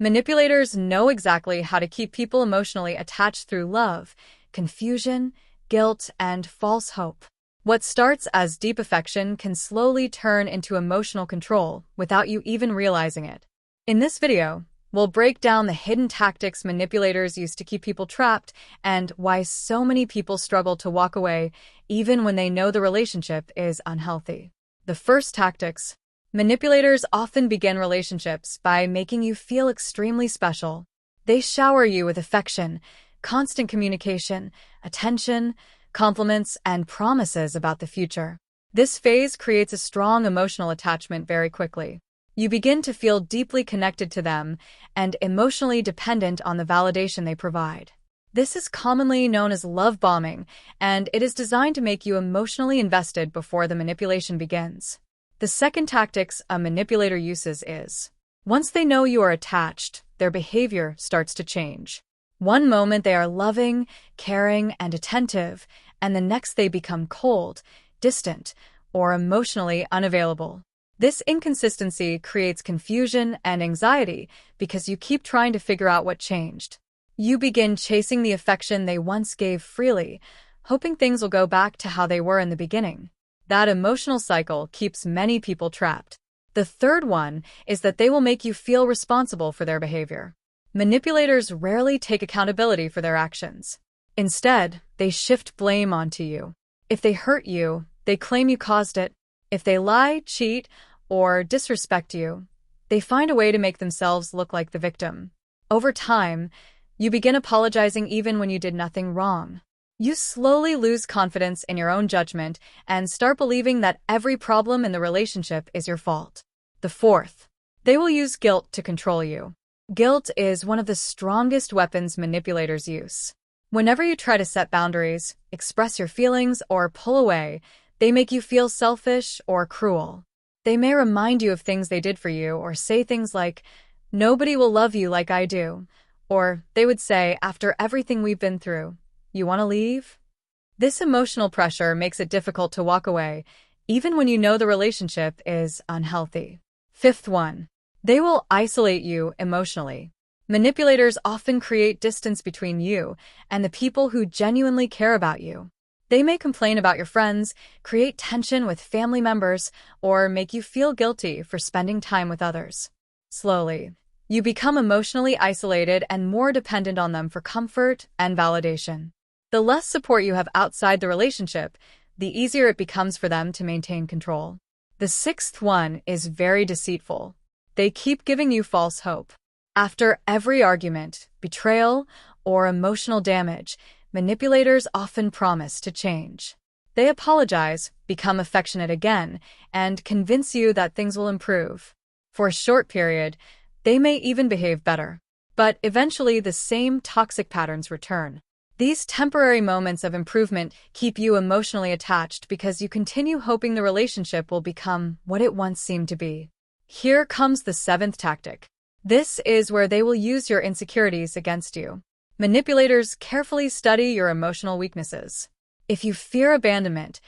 Manipulators know exactly how to keep people emotionally attached through love, confusion, guilt, and false hope. What starts as deep affection can slowly turn into emotional control without you even realizing it. In this video, we'll break down the hidden tactics manipulators use to keep people trapped and why so many people struggle to walk away even when they know the relationship is unhealthy. The first tactics. Manipulators often begin relationships by making you feel extremely special. They shower you with affection, constant communication, attention, compliments, and promises about the future. This phase creates a strong emotional attachment very quickly. You begin to feel deeply connected to them and emotionally dependent on the validation they provide. This is commonly known as love bombing, and it is designed to make you emotionally invested before the manipulation begins. The second tactics a manipulator uses is, once they know you are attached, their behavior starts to change. One moment they are loving, caring, and attentive, and the next they become cold, distant, or emotionally unavailable. This inconsistency creates confusion and anxiety because you keep trying to figure out what changed. You begin chasing the affection they once gave freely, hoping things will go back to how they were in the beginning. That emotional cycle keeps many people trapped. The third one is that they will make you feel responsible for their behavior. Manipulators rarely take accountability for their actions. Instead, they shift blame onto you. If they hurt you, they claim you caused it. If they lie, cheat, or disrespect you, they find a way to make themselves look like the victim. Over time, you begin apologizing even when you did nothing wrong. You slowly lose confidence in your own judgment and start believing that every problem in the relationship is your fault. The fourth, they will use guilt to control you. Guilt is one of the strongest weapons manipulators use. Whenever you try to set boundaries, express your feelings, or pull away, they make you feel selfish or cruel. They may remind you of things they did for you or say things like, "Nobody will love you like I do," or they would say, "After everything we've been through, you want to leave?" This emotional pressure makes it difficult to walk away, even when you know the relationship is unhealthy. Fifth one, they will isolate you emotionally. Manipulators often create distance between you and the people who genuinely care about you. They may complain about your friends, create tension with family members, or make you feel guilty for spending time with others. Slowly, you become emotionally isolated and more dependent on them for comfort and validation. The less support you have outside the relationship, the easier it becomes for them to maintain control. The sixth one is very deceitful. They keep giving you false hope. After every argument, betrayal, or emotional damage, manipulators often promise to change. They apologize, become affectionate again, and convince you that things will improve. For a short period, they may even behave better. But eventually the same toxic patterns return. These temporary moments of improvement keep you emotionally attached because you continue hoping the relationship will become what it once seemed to be. Here comes the seventh tactic. This is where they will use your insecurities against you. Manipulators carefully study your emotional weaknesses. If you fear abandonment,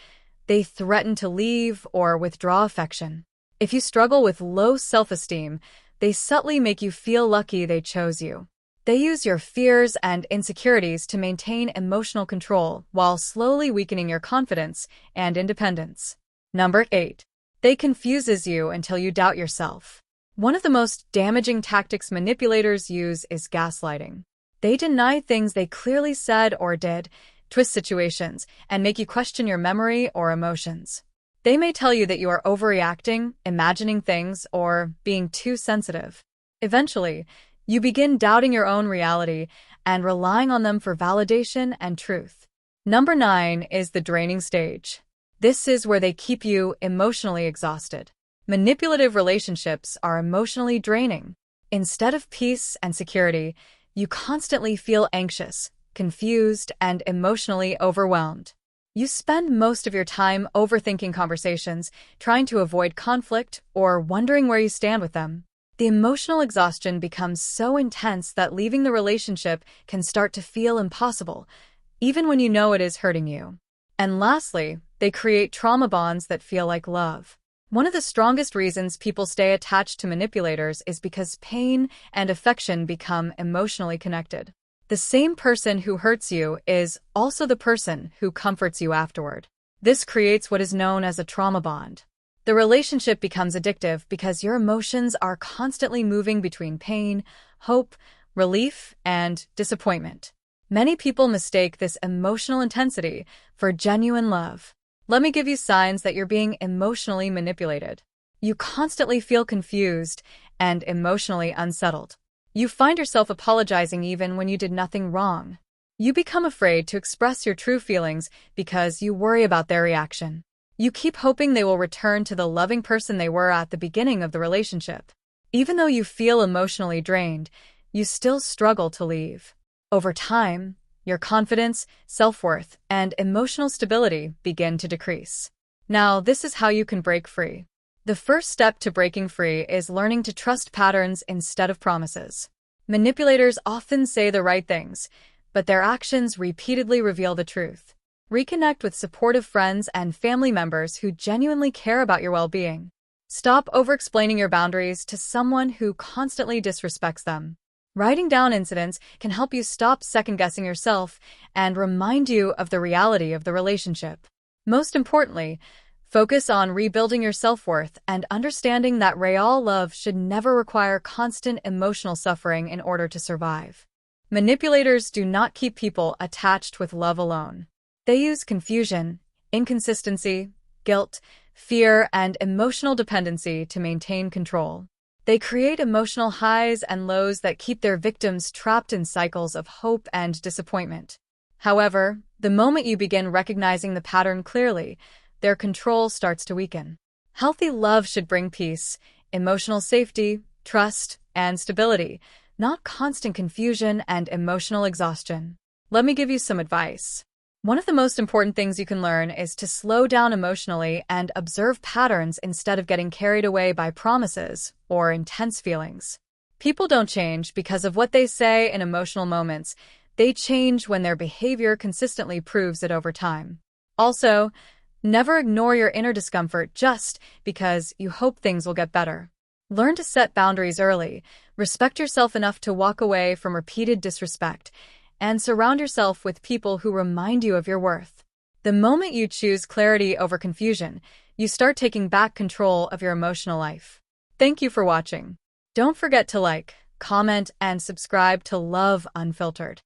they threaten to leave or withdraw affection. If you struggle with low self-esteem, they subtly make you feel lucky they chose you. They use your fears and insecurities to maintain emotional control while slowly weakening your confidence and independence. Number 8. They confuses you until you doubt yourself. One of the most damaging tactics manipulators use is gaslighting. They deny things they clearly said or did, twist situations, and make you question your memory or emotions. They may tell you that you are overreacting, imagining things, or being too sensitive. Eventually, you begin doubting your own reality and relying on them for validation and truth. Number 9 is the draining stage. This is where they keep you emotionally exhausted. Manipulative relationships are emotionally draining. Instead of peace and security, you constantly feel anxious, confused, and emotionally overwhelmed. You spend most of your time overthinking conversations, trying to avoid conflict, or wondering where you stand with them. The emotional exhaustion becomes so intense that leaving the relationship can start to feel impossible, even when you know it is hurting you. And lastly, they create trauma bonds that feel like love. One of the strongest reasons people stay attached to manipulators is because pain and affection become emotionally connected. The same person who hurts you is also the person who comforts you afterward. This creates what is known as a trauma bond. The relationship becomes addictive because your emotions are constantly moving between pain, hope, relief, and disappointment. Many people mistake this emotional intensity for genuine love. Let me give you signs that you're being emotionally manipulated. You constantly feel confused and emotionally unsettled. You find yourself apologizing even when you did nothing wrong. You become afraid to express your true feelings because you worry about their reaction. You keep hoping they will return to the loving person they were at the beginning of the relationship. Even though you feel emotionally drained, you still struggle to leave. Over time, your confidence, self-worth, and emotional stability begin to decrease. Now, this is how you can break free. The first step to breaking free is learning to trust patterns instead of promises. Manipulators often say the right things, but their actions repeatedly reveal the truth. Reconnect with supportive friends and family members who genuinely care about your well-being. Stop over-explaining your boundaries to someone who constantly disrespects them. Writing down incidents can help you stop second-guessing yourself and remind you of the reality of the relationship. Most importantly, focus on rebuilding your self-worth and understanding that real love should never require constant emotional suffering in order to survive. Manipulators do not keep people attached with love alone. They use confusion, inconsistency, guilt, fear, and emotional dependency to maintain control. They create emotional highs and lows that keep their victims trapped in cycles of hope and disappointment. However, the moment you begin recognizing the pattern clearly, their control starts to weaken. Healthy love should bring peace, emotional safety, trust, and stability, not constant confusion and emotional exhaustion. Let me give you some advice. One of the most important things you can learn is to slow down emotionally and observe patterns instead of getting carried away by promises or intense feelings. People don't change because of what they say in emotional moments. They change when their behavior consistently proves it over time. Also, never ignore your inner discomfort just because you hope things will get better. Learn to set boundaries early, respect yourself enough to walk away from repeated disrespect, and surround yourself with people who remind you of your worth. The moment you choose clarity over confusion, you start taking back control of your emotional life. Thank you for watching. Don't forget to like, comment, and subscribe to Love Unfiltered.